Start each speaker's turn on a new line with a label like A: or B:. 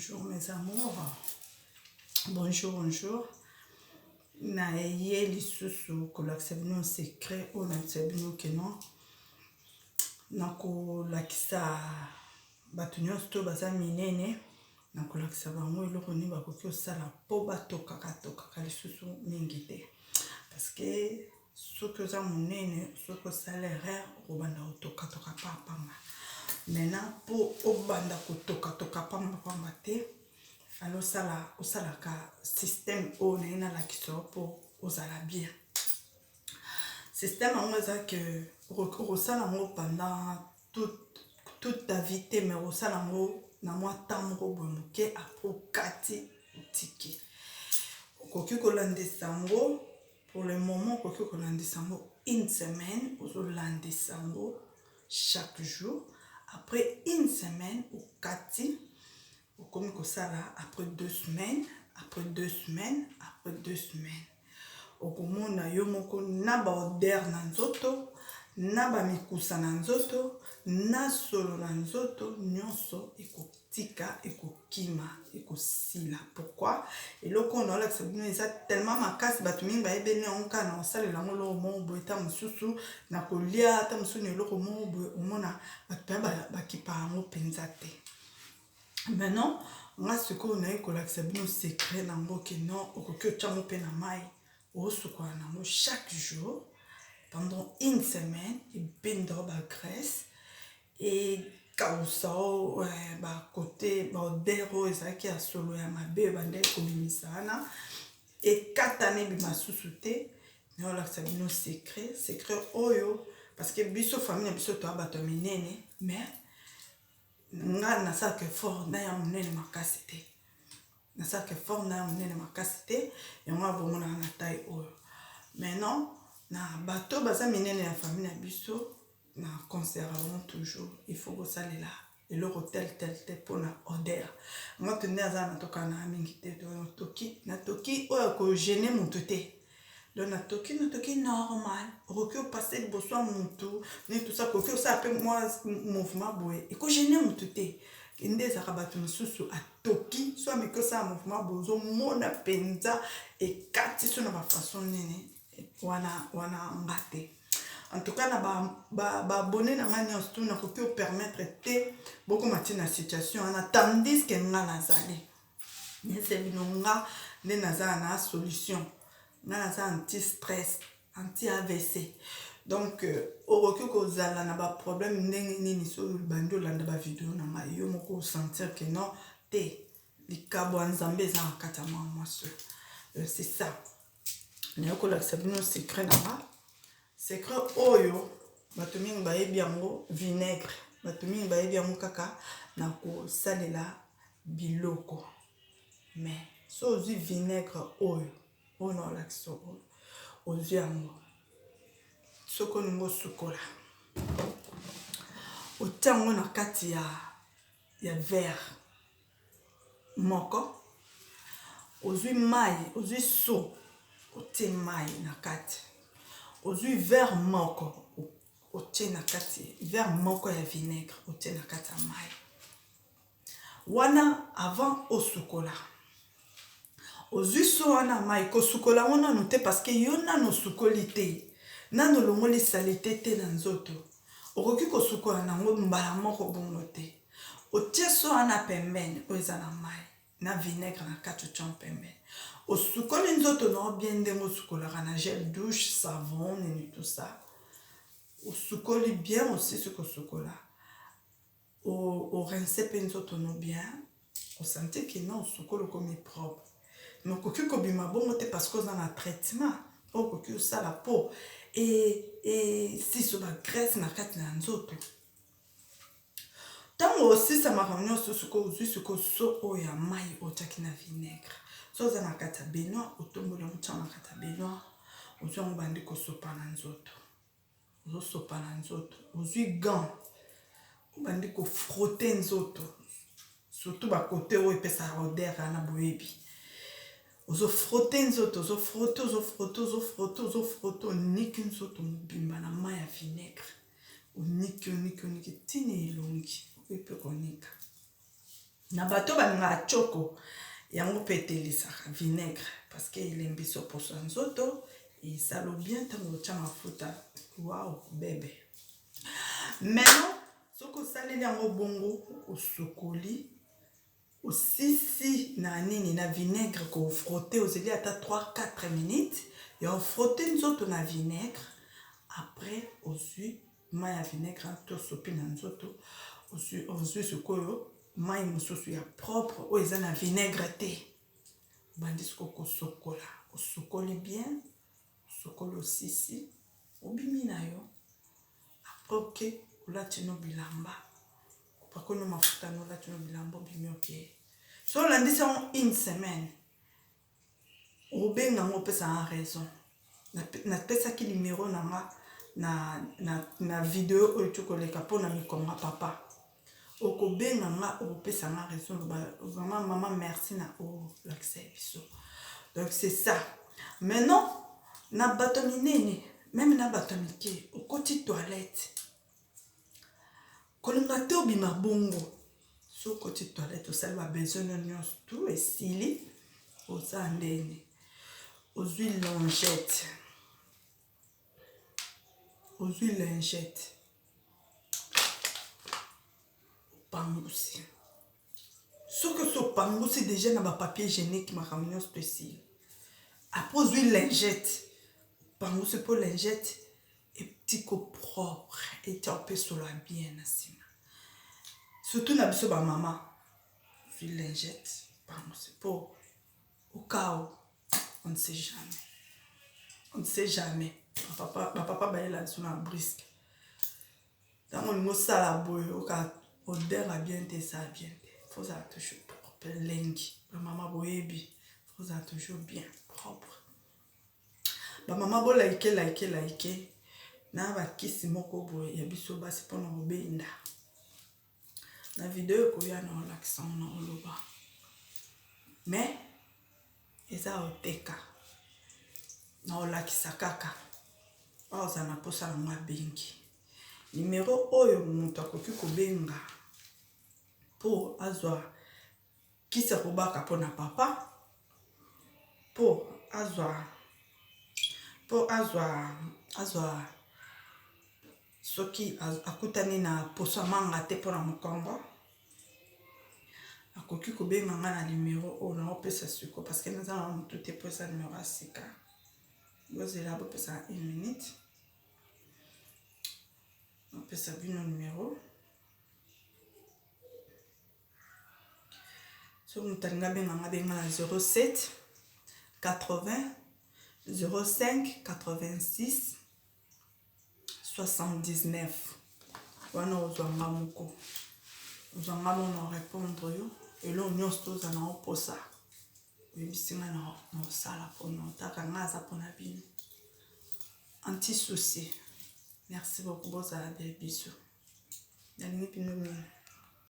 A: Bonjour mes amours. Bonjour, bonjour. Na ye lisusu kolakisa bino secret o na bino keno na kolakisa bato nyonso to baza minene na kolakisa bango eloko nini bakoki osala po batokaka lisusu mingi te parce que soki oza monene soki osala erreur okobanda kotoka pamba maintenant po obanda kotoka pamba te alors osalaka système o na ina la kiso po ozala bien système yango eza que osala yango pendant toute ta vie te mais osala yango na mwa temps moko boye moke apres okati otiki okoki kolandisa yango pour le moment okoki kolandisa yango une semaine ozolandisa yango chaque jour après une semaine okati okomi kosala après 2 semaines après 2 semaines après 2 semaines okomona yo moko na ba odeur na nzoto na ba mikusa na nzoto na solo na nzoto nyonso ekotika ekokima ekosila pourquoi eloko na olakisa bino eza tellement makasi bato mingi bayebeli yango kaka na osalela yango eloko moko boye ta mosusu na kolia ta mosusu na eloko moko boye omona bato mpe bakipa yango mpenza te maintenant nga sikoyo naye kolakisa bino secret nango keno okoki otyango mpe na mai osokola nango chaque jour pendant une semaine ebendaka bagraisse ekausa bakote baodeur oyo ezalaki ya solo ya mabe ebandaki kobimisa wana ekatana ebima susu te naolakisa bino secret oyo parce que biso famille na biso toya bato ya minene mais nga nasalaka effort na ya monene makasi te nasalaka effort na ya monene makasi te yango abomonaka na taille oyo maintenant na bato baza minene ya famille na biso na conseillera bango toujours il faut kosalela eloko tel te mpona odeur nga to nde aza natokaka na mingi te natoki oyo akogene motu te donc natoki normal okoki opase liboso ya motu nini tosa koki osala mpe mwa mouvement boye ekogene motu te nde ezalaka bato mosusu atoki so ameki osala mouvement boye ozomona mpenza ekati so na bafason nini wana nga te en tout cas na baabone na nga nyonso tu nakoki opermettre te bokoma ti na situation wana tandis ke nga nazali nyese bino nga nde nazala na solution nga naza anti stress anti AVC donc okoki kozala na baproblème ndenge nini so bandi olanda bavideo na ngai yo moko osentir ke non te likabo ya nzambe eza na kati ya mwa mwasi c'est ça naye kolakisa bino secret na nga secret oyo bato mingi bayebi yango vinaigre bato mingi bayebi yango kaka na kosalela biloko mais so ozwi vinaigre oyo na olakisa oyo ozwi yango soki olingi osukola otia yango na kati ya verre moko ozwi mai ozwi so otie mai na kati ozwi verre moko otie na kati verre moko ya vinaigre otie na kati ya mai wana avant osukola ozwi so wana mai kosukola ngo nano te parce que yo nano osukoli te nano longoli salite te na nzoto okoki kosukola nango mbala moko bongo te otie so wana pembeni oyo eza na mai na vinaigre na kati otia pembeni osukoli nzoto na bien ndenge osukolaka na gel douche savon nini tout ça osukoli bien osisi kosukola orince mpe nzoto no bien osenti ke na osukoli okomi propre mais okoki kobima bongo te parce que oza na traitement okoki osala po esiso bagraisse na kati na nzoto ntango osisamaka nyonso sikoyo ozwi sikoyo so oyo ya mai otiaki na vinaigre so oza na kati ya baignoire otomboli yango tia na kati ya baignoire ozwi yango bandi kosopa na nzoto ozosopa na nzoto ozwi gant obandi kofrotte nzoto surtout bakote oyo epesaka odeur na boyebi ozofrotte nzoto ozofrotte oniki nzoto mobimba na mai ya vinaigre oniki tini elongi okoki mpe konika na bato baninga choko yango pe etelisaka vinaigre parce que elembi so poso ya nzoto esalo bien ntango otya mafuta wow bebe. Maintenant soki osaleli yango bongo osokoli osisi na nini na vinaigre kofrotte ozeli ata 3-4 minutes ya ofrotte nzoto na vinaigre. Après ozwi mai ya vinaigre to sopi na nzoto ozwi sikoyo mai mosusu ya propre oyo eza na vinaigre te obandi sikoyo kosokola osokoli bien osokoli osisi obimi na yo. Après oke olati no bilamba opakoli no mafuta no olati no bilamba obimi oke so olandisi yango une semaine obenga ngo opesanga raison. Napesaki numéro nanga na video oyo tokoleka mpona mikonga papa okobenga nga okopesanga raison vraiment maman merci na olakisa biso. Donc c'est ça. Maintenant na bato minene même na bato mike okoti toilette kolinga te obima bongo so okoti toilette osali ba besoin nyonso tout esili oza ndeni ozwi lingette pangusi soki so pangusi déjà na ba papier hygiénique makambo nyonso to esili. Après ozwi lingette pangusi po lingette etiko propre eti opesoloa bien na nsima surtout na biso bamama ozwi lingette pangusi po au cas où on ne sait jamais bapapa bayela biso na brisque ntango olingi osala boye oka odera bien te esala bien te fozala toujours propre lengi bamama boyebi fozala toujours bien propre. Bamama like na bakisi moko boye ya biso basi mpona kobenda na video ekoya na olakisa na oloba mais eza oteka na olakisa kaka oza na posa nango abengi numéro oyo moto akoki kobenga po azwa kisa kobaka mpona papa po azwa soki akutani na poso manga te mpona mokongo akoki kobenga nga na numéro oyo naopesa siko parce que naza na motu te po eza numéro ya sika bozela bopesa 1 minute napesa bino numéro so moto alingi abenga nga benga na 07 80 05 86 79 wana ozwanga moko ozwanga mona répondre yo elo nyonso toza na oposa oyebisinga na osala mpona otaka nga aza mpona bino anti souci. Merci beaucoup bozala bel biso nalingi bino mingi.